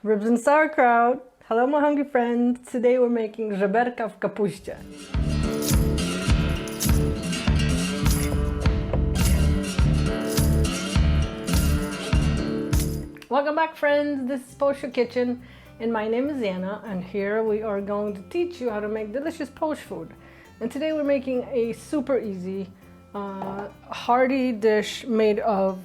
Ribs and sauerkraut. Hello my hungry friends. Today we're making żeberka w kapuście. Welcome back friends, this is Polish Kitchen and my name is Anna, and here we are going to teach you how to make delicious Polish food. And today we're making a super easy hearty dish made of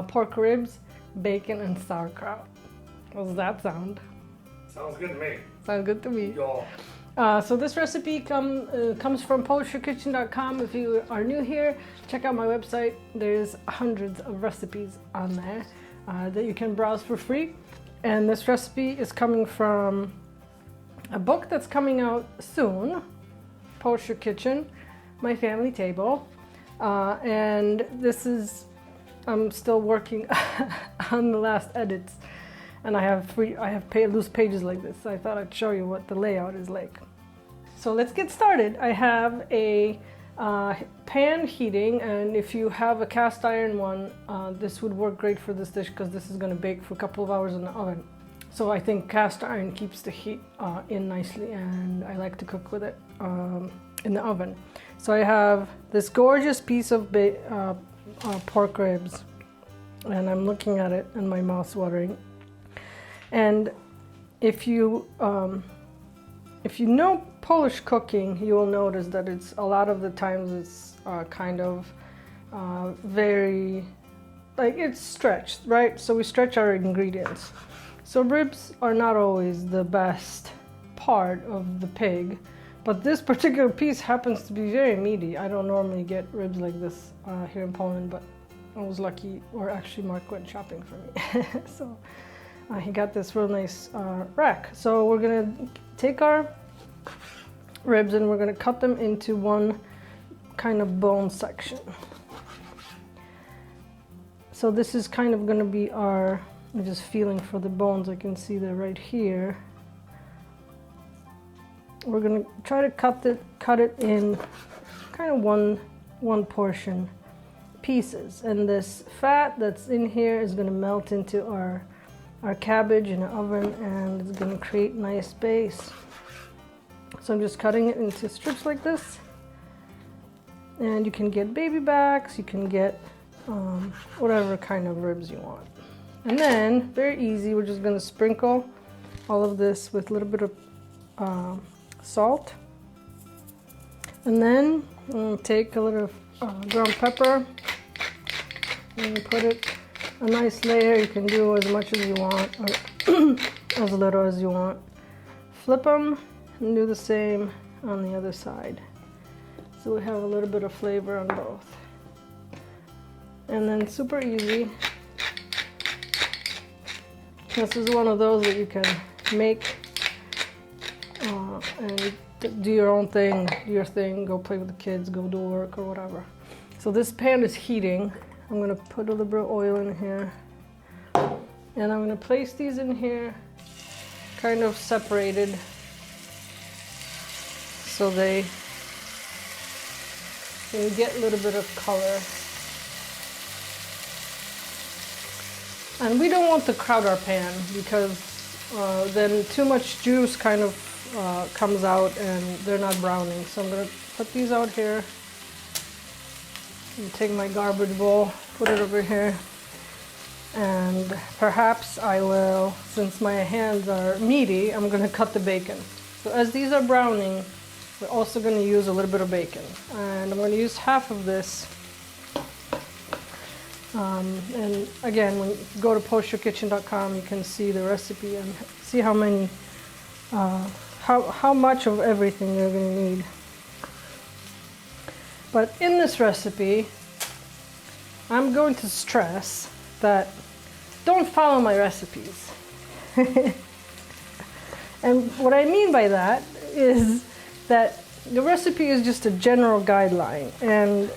pork ribs, bacon and sauerkraut. How does that sound? Sounds good to me. Sounds good to me. Yeah. So this recipe comes from polishyourkitchen.com. If you are new here, check out my website. There's hundreds of recipes on there that you can browse for free. And this recipe is coming from a book that's coming out soon, Polish Your Kitchen, My Family Table. And this is, I'm still working on the last edits. And I have loose pages like this, so I thought I'd show you what the layout is like. So let's get started. I have a pan heating, and if you have a cast iron one, this would work great for this dish because this is going to bake for a couple of hours in the oven. So I think cast iron keeps the heat in nicely, and I like to cook with it in the oven. So I have this gorgeous piece of pork ribs, and I'm looking at it and my mouth's watering. And if you know Polish cooking, you will notice that it's a lot of the times it's kind of very, like, it's stretched, right? So we stretch our ingredients. So ribs are not always the best part of the pig, but this particular piece happens to be very meaty. I don't normally get ribs like this here in Poland, but I was lucky, or actually Mark went shopping for me. So he got this real nice rack. So we're gonna take our ribs and we're gonna cut them into one kind of bone section. So this is kind of gonna be our, I'm just feeling for the bones. I can see they're right here. We're gonna try to cut it in kind of one portion pieces. And this fat that's in here is gonna melt into our cabbage in the oven, and it's going to create nice base. So I'm just cutting it into strips like this, and you can get baby backs, you can get whatever kind of ribs you want. And then, very easy, we're just going to sprinkle all of this with a little bit of salt, and then take a little ground pepper and put it a nice layer. You can do as much as you want or as little as you want. Flip them and do the same on the other side. So we have a little bit of flavor on both. And then super easy. This is one of those that you can make and do your own thing, do your thing, go play with the kids, go do work or whatever. So this pan is heating. I'm going to put a little bit of oil in here, and I'm going to place these in here kind of separated so they get a little bit of color. And we don't want to crowd our pan because then too much juice kind of comes out and they're not browning. So I'm going to put these out here. And take my garbage bowl, put it over here, and perhaps I will, since my hands are meaty, I'm going to cut the bacon. So as these are browning, we're also going to use a little bit of bacon. And I'm going to use half of this. And again, when you go to polishyourkitchen.com, you can see the recipe and see how many, how much of everything you're going to need. But in this recipe, I'm going to stress that don't follow my recipes. And what I mean by that is that the recipe is just a general guideline, and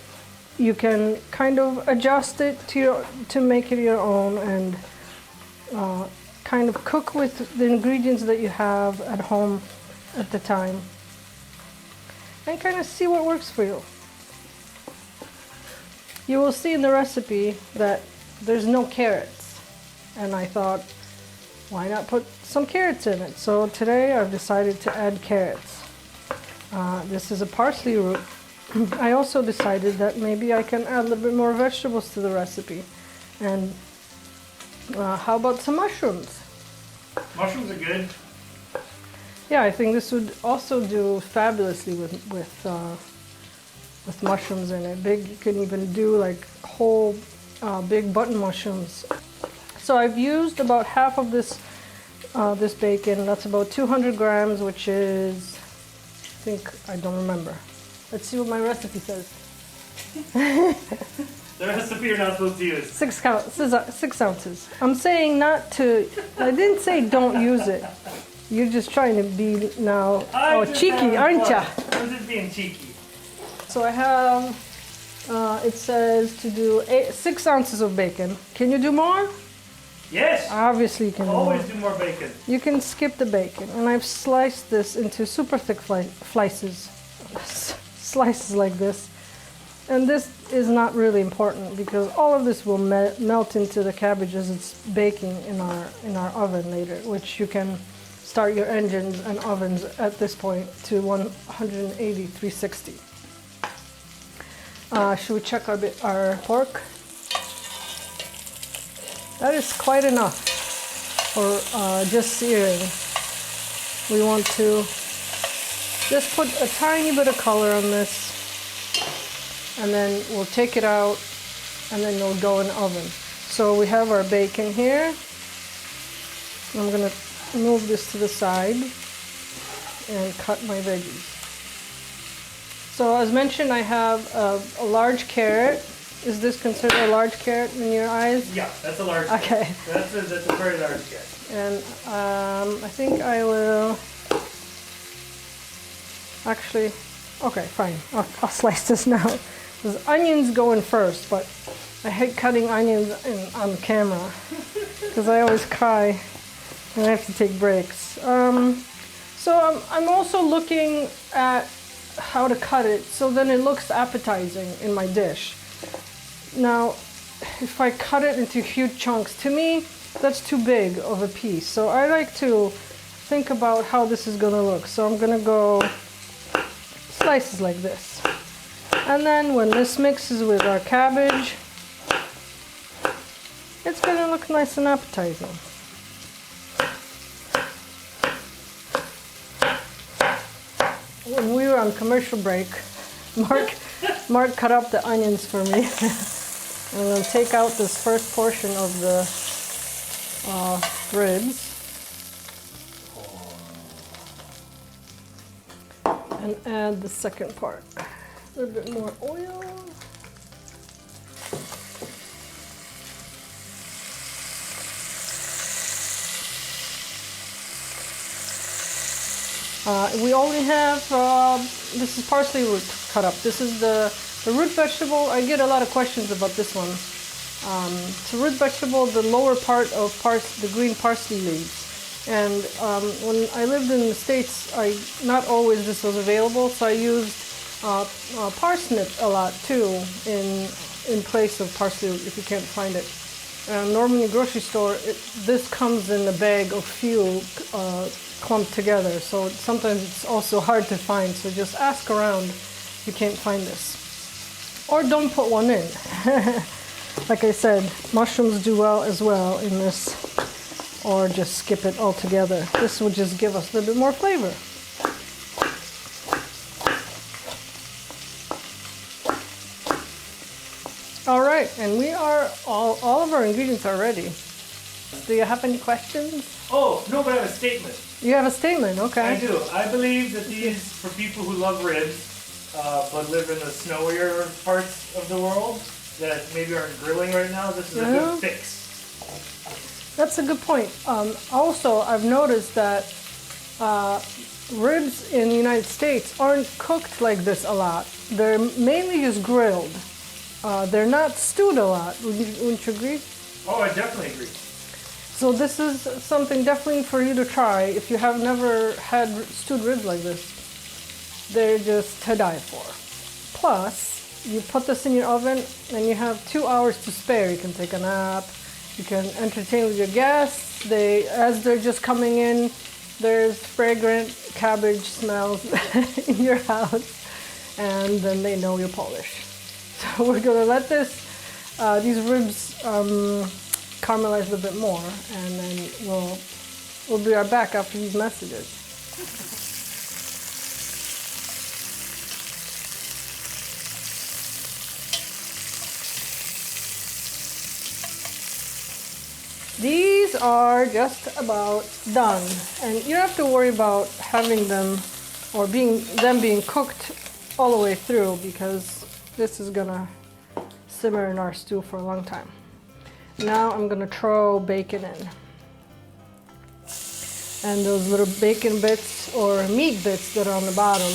you can kind of adjust it to make it your own, and kind of cook with the ingredients that you have at home at the time, and kind of see what works for you. You will see in the recipe that there's no carrots, and I thought why not put some carrots in it? So today I've decided to add carrots. This is a parsley root. I also decided that maybe I can add a little bit more vegetables to the recipe. And how about some mushrooms? Mushrooms are good. Yeah, I think this would also do fabulously with mushrooms in it. You can even do like whole big button mushrooms. So I've used about half of this this bacon. That's about 200 grams, which is, I don't remember. Let's see what my recipe says. The recipe you're not supposed to use. 6 ounces. I'm saying not to. I didn't say don't use it. You're just trying to be now. Cheeky, aren't ya? I'm just being cheeky. So I have. It says to do 6 ounces of bacon. Can you do more? Yes. Obviously, you can. Always do more bacon. You can skip the bacon, and I've sliced this into super thick slices like this. And this is not really important because all of this will melt into the cabbage as it's baking in our oven later, which you can start your engines and ovens at this point to 180, 360. Should we check our pork? That is quite enough for just searing. We want to just put a tiny bit of color on this, and then we'll take it out, and then it'll go in the oven. So we have our bacon here. I'm gonna move this to the side and cut my veggies. So as mentioned, I have a large carrot. Is this considered a large carrot in your eyes? Yeah, that's a large carrot. Okay. That's a very large carrot. And I think I will actually, okay, fine. I'll slice this now. Because onions go in first, but I hate cutting onions on camera because I always cry and I have to take breaks. So I'm also looking at how to cut it so then it looks appetizing in my dish. Now, if I cut it into huge chunks, to me, that's too big of a piece. So I like to think about how this is gonna look. So I'm gonna go slices like this. And then when this mixes with our cabbage, it's gonna look nice and appetizing. When we were on commercial break, Mark cut up the onions for me. I'm going to take out this first portion of the ribs and add the second part. A little bit more oil. We only have, this is parsley root cut up. This is the root vegetable. I get a lot of questions about this one. It's a root vegetable, the lower part of the green parsley leaves. And when I lived in the States, not always this was available, so I used parsnip a lot too in place of parsley root if you can't find it. Normally in the grocery store, this comes in a bag of few clumped together, so sometimes it's also hard to find, so just ask around if you can't find this. Or don't put one in. Like I said, mushrooms do well as well in this, or just skip it altogether. This will just give us a little bit more flavor. All right, and we are all of our ingredients are ready. Do you have any questions? Oh, no, but I have a statement. You have a statement, okay. I do. I believe that these, for people who love ribs, but live in the snowier parts of the world, that maybe aren't grilling right now, this is a good fix. That's a good point. Also, I've noticed that ribs in the United States aren't cooked like this a lot. They're mainly just grilled. They're not stewed a lot. Wouldn't you agree? Oh, I definitely agree. So this is something definitely for you to try if you have never had stewed ribs like this. They're just to die for. Plus, you put this in your oven and you have 2 hours to spare. You can take a nap, You can entertain with your guests. As they're just coming in, there's fragrant cabbage smells in your house, and then they know you're Polish. So we're gonna let these ribs caramelize a little bit more, and then we'll be right back after these messages. These are just about done, and you don't have to worry about having them or them being cooked all the way through, because this is gonna simmer in our stew for a long time. Now I'm gonna throw bacon in, and those little bacon bits or meat bits that are on the bottom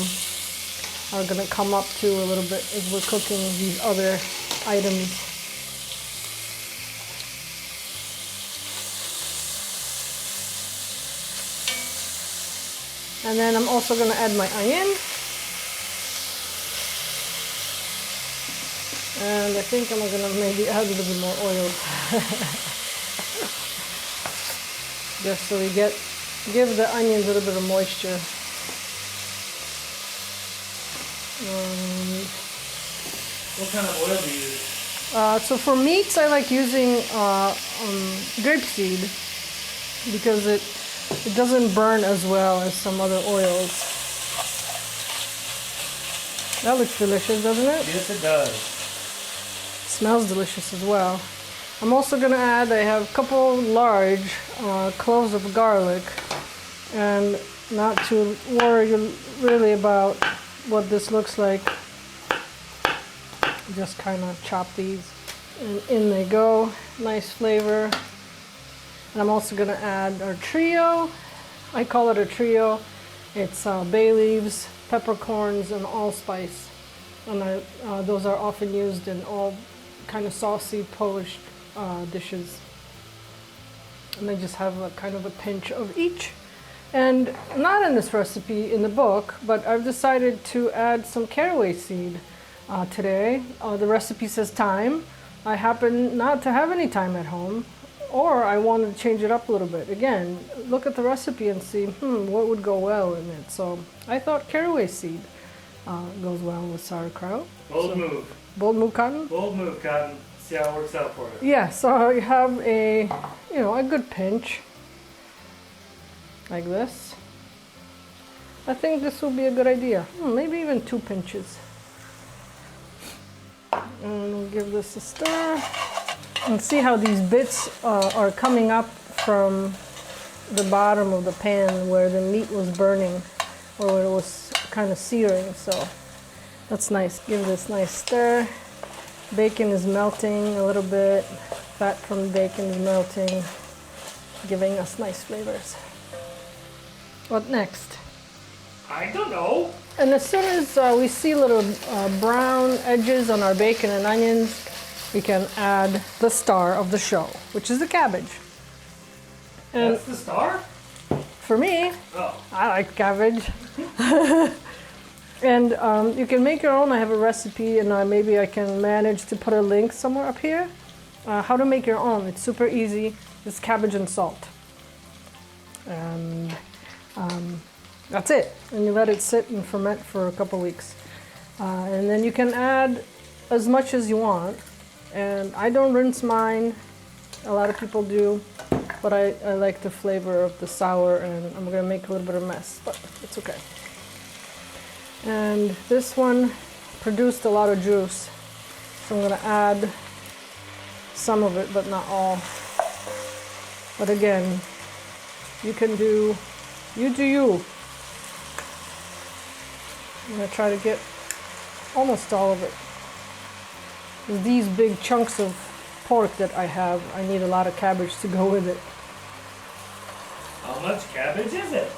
are gonna come up too a little bit as we're cooking these other items. And then I'm also going to add my onion. And I think I'm going to maybe add a little bit more oil. Just so we give the onions a little bit of moisture. What kind of oil do you use? So for meats, I like using grapeseed, because it doesn't burn as well as some other oils. That looks delicious, doesn't it? Yes, it does. Smells delicious as well. I'm also going to add, I have a couple large cloves of garlic, and not to worry really about what this looks like. Just kind of chop these, and in they go. Nice flavor. And I'm also going to add our trio. I call it a trio. It's bay leaves, peppercorns, and allspice. And those are often used in all kind of saucy Polish dishes. And I just have a kind of a pinch of each. And not in this recipe in the book, but I've decided to add some caraway seed today. The recipe says thyme. I happen not to have any thyme at home, or I wanted to change it up a little bit. Again, look at the recipe and see, what would go well in it. So I thought caraway seed goes well with sauerkraut. Bold move. Bold move, Cotton? Bold move, Cotton. See how it works out for you. Yeah, so you have a good pinch, like this. I think this will be a good idea. Maybe even 2 pinches. And we'll give this a stir. And see how these bits are coming up from the bottom of the pan where the meat was burning, or where it was kind of searing. So that's nice. Give this a nice stir. Bacon is melting a little bit. Fat from the bacon is melting, giving us nice flavors. What next? I don't know. And as soon as we see little brown edges on our bacon and onions, we can add the star of the show, which is the cabbage. And that's the star? For me, I like cabbage. And you can make your own. I have a recipe, and maybe I can manage to put a link somewhere up here. How to make your own. It's super easy. It's cabbage and salt. And that's it. And you let it sit and ferment for a couple weeks. And then you can add as much as you want. And I don't rinse mine. A lot of people do. But I like the flavor of the sour, and I'm going to make a little bit of a mess. But it's okay. And this one produced a lot of juice. So I'm going to add some of it, but not all. But again, you can do you. I'm going to try to get almost all of it. With these big chunks of pork that I have, I need a lot of cabbage to go with it. How much cabbage is it?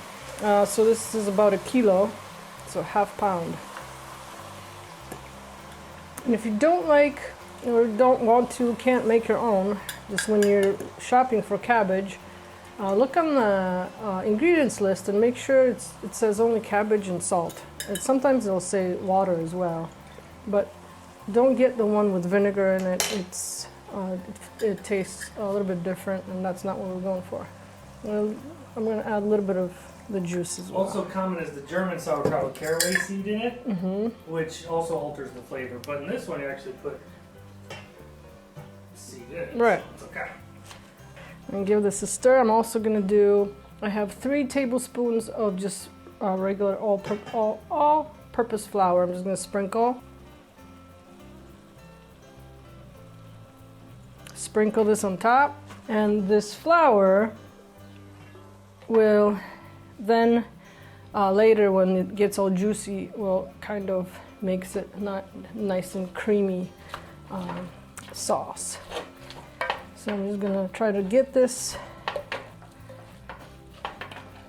So this is about 1 kilo, so ½ pound. And if you don't like or don't want to, can't make your own, just when you're shopping for cabbage, look on the ingredients list and make sure it says only cabbage and salt. And sometimes it'll say water as well, but don't get the one with vinegar in it. It's it tastes a little bit different, and that's not what we're going for. I'm going to add a little bit of the juice as well. Also common is the German sauerkraut with caraway seed in it, which also alters the flavor. But in this one, you actually put seed in it. Right. So it's okay. And give this a stir. I'm also going to do, I have 3 tablespoons of just regular all-purpose flour. I'm just going to sprinkle. Sprinkle this on top. And this flour will then later, when it gets all juicy, will kind of makes it not nice and creamy sauce. So I'm just gonna try to get this,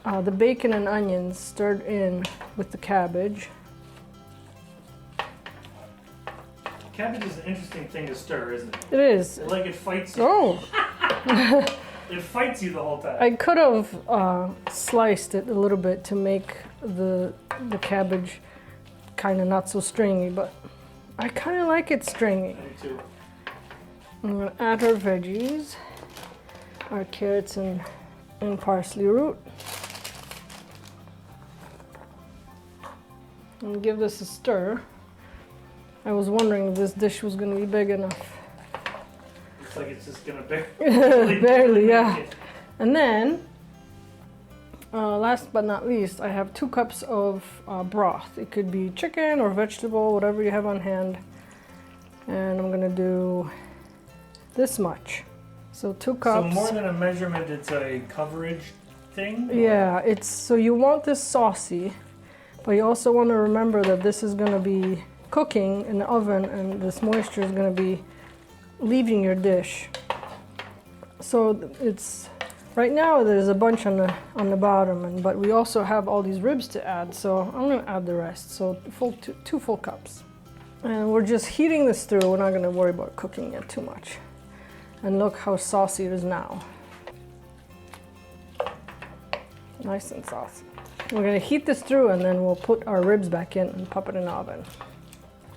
the bacon and onions stirred in with the cabbage. Cabbage is an interesting thing to stir, isn't it? It is. Like it fights you. Oh! It fights you the whole time. I could have sliced it a little bit to make the cabbage kind of not so stringy, but I kind of like it stringy. Me too. I'm gonna add our veggies, our carrots and parsley root. And give this a stir. I was wondering if this dish was gonna be big enough. Looks like it's just gonna barely, Barely, yeah. make it. And then, last but not least, I have 2 cups of broth. It could be chicken or vegetable, whatever you have on hand. And I'm gonna do this much. So 2 cups. So more than a measurement, it's a coverage thing? Yeah, it's so you want this saucy, but you also want to remember that this is gonna be cooking in the oven, and this moisture is gonna be leaving your dish. So it's right now there's a bunch on the bottom, but we also have all these ribs to add, so I'm gonna add the rest. So 2 full cups, and we're just heating this through. We're not gonna worry about cooking it too much. And look how saucy it is now. Nice and saucy. We're gonna heat this through, and then we'll put our ribs back in and pop it in the oven.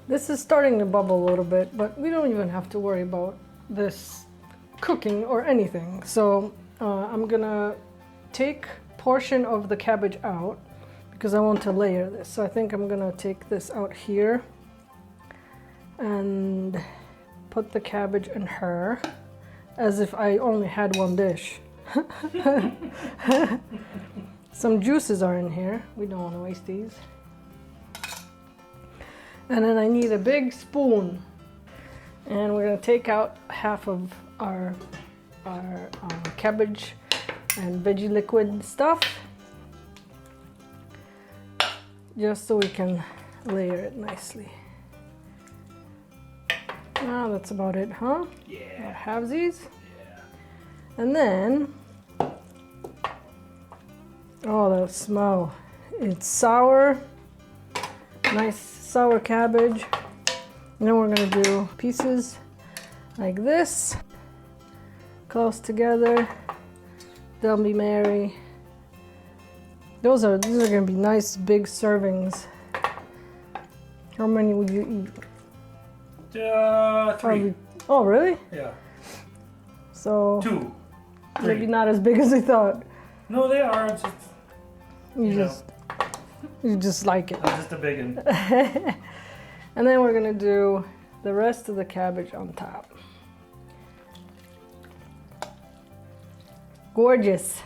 This is starting to bubble a little bit, but we don't even have to worry about this cooking or anything. So I'm gonna take a portion of the cabbage out because I want to layer this. So I think I'm gonna take this out here and put the cabbage in her as if I only had one dish. Some juices are in here. We don't want to waste these. And then I need a big spoon, and we're gonna take out half of our cabbage and veggie liquid stuff, just so we can layer it nicely. Ah, that's about it, huh? Yeah. Halvesies. Yeah. And then, oh, that smell. It's sour, nice sour cabbage. And then we're gonna do pieces like this, close together. They'll be merry. These are gonna be nice big servings. How many would you eat? 3. Probably. Oh, really? Yeah. So 2. 3. maybe not as big as I thought. No, they are. It's just, You just like it. I'm just a big one. And then we're gonna do the rest of the cabbage on top. Gorgeous,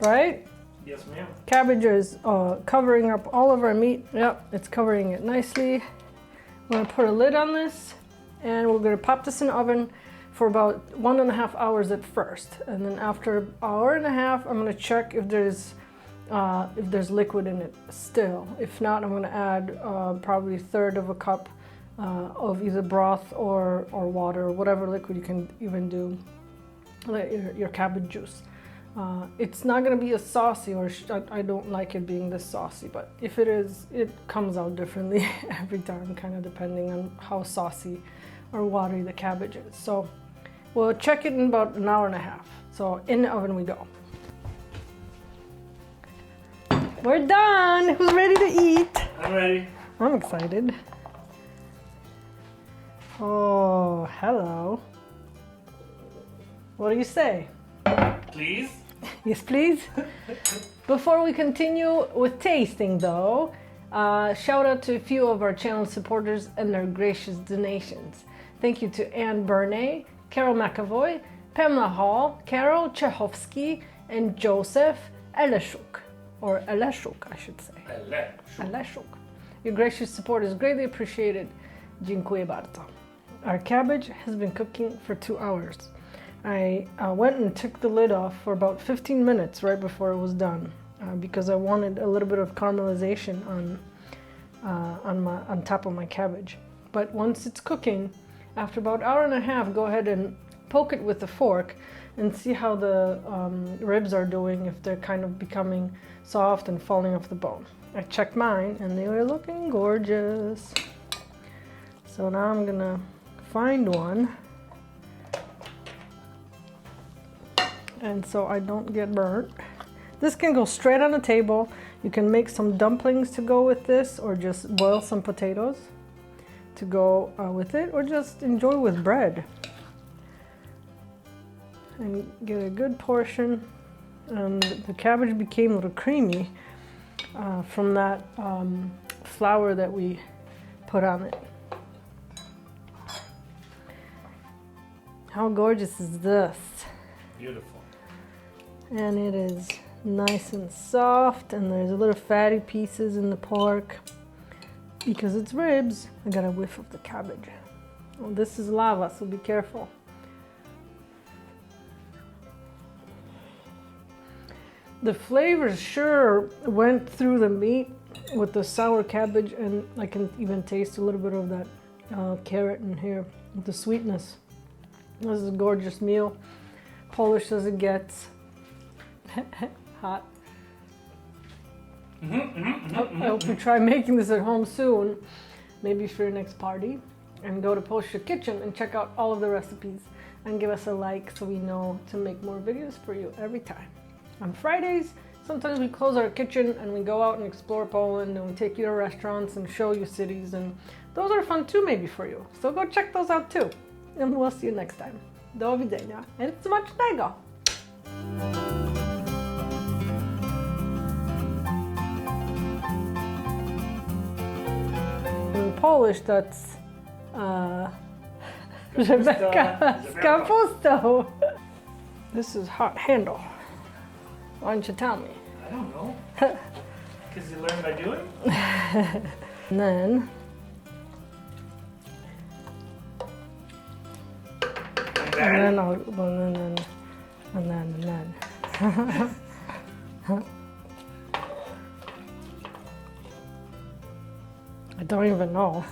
right? Yes, ma'am. Cabbage is covering up all of our meat. Yep, it's covering it nicely. I'm gonna put a lid on this, and we're gonna pop this in the oven for about 1.5 hours at first. And then after an hour and a half, I'm gonna check if there's liquid in it still. If not, I'm gonna add probably 1/3 of a cup of either broth or water, or whatever liquid you can even do, like your cabbage juice. It's not gonna be as saucy, or I don't like it being this saucy, but if it is, it comes out differently every time, kind of depending on how saucy or watery the cabbage is. So we'll check it in about 1.5 hours. So in the oven we go. We're done. Who's ready to eat? I'm ready. I'm excited. Oh, hello. What do you say? Please? Yes, please. Before we continue with tasting though, shout out to a few of our channel supporters and their gracious donations. Thank you to Anne Bernay, Carol McAvoy, Pamela Hall, Carol Chehovsky, and Joseph Eleshuk, or Eleshuk, I should say. Eleshuk. Your gracious support is greatly appreciated. Dziękuję bardzo. Our cabbage has been cooking for 2 hours. I went and took the lid off for about 15 minutes right before it was done because I wanted a little bit of caramelization on top of my cabbage. But once it's cooking, after about an hour and a half, go ahead and poke it with a fork and see how the ribs are doing, if they're kind of becoming soft and falling off the bone. I checked mine and they were looking gorgeous. So now I'm gonna find one, and so I don't get burnt. This can go straight on the table. You can make some dumplings to go with this, or just boil some potatoes to go with it, or just enjoy with bread. And get a good portion. And the cabbage became a little creamy from that flour that we put on it. How gorgeous is this? Beautiful. And it is nice and soft, and there's a little fatty pieces in the pork. Because it's ribs, I got a whiff of the cabbage. Well, this is lava, so be careful. The flavors sure went through the meat with the sour cabbage, and I can even taste a little bit of that carrot in here with the sweetness. This is a gorgeous meal, Polish as it gets. Hot. I hope you try making this at home soon, maybe for your next party. And go to Polish Kitchen and check out all of the recipes and give us a like so we know to make more videos for you every time. On Fridays, sometimes we close our kitchen and we go out and explore Poland, and we take you to restaurants and show you cities, and those are fun too maybe for you. So go check those out too. And we'll see you next time. Do widzenia and smacznego! In Polish, that's Rebecca z kapustą. This is hot handle. Why don't you tell me? I don't know. Because you learn by doing? And then I'll, and then. I don't even know.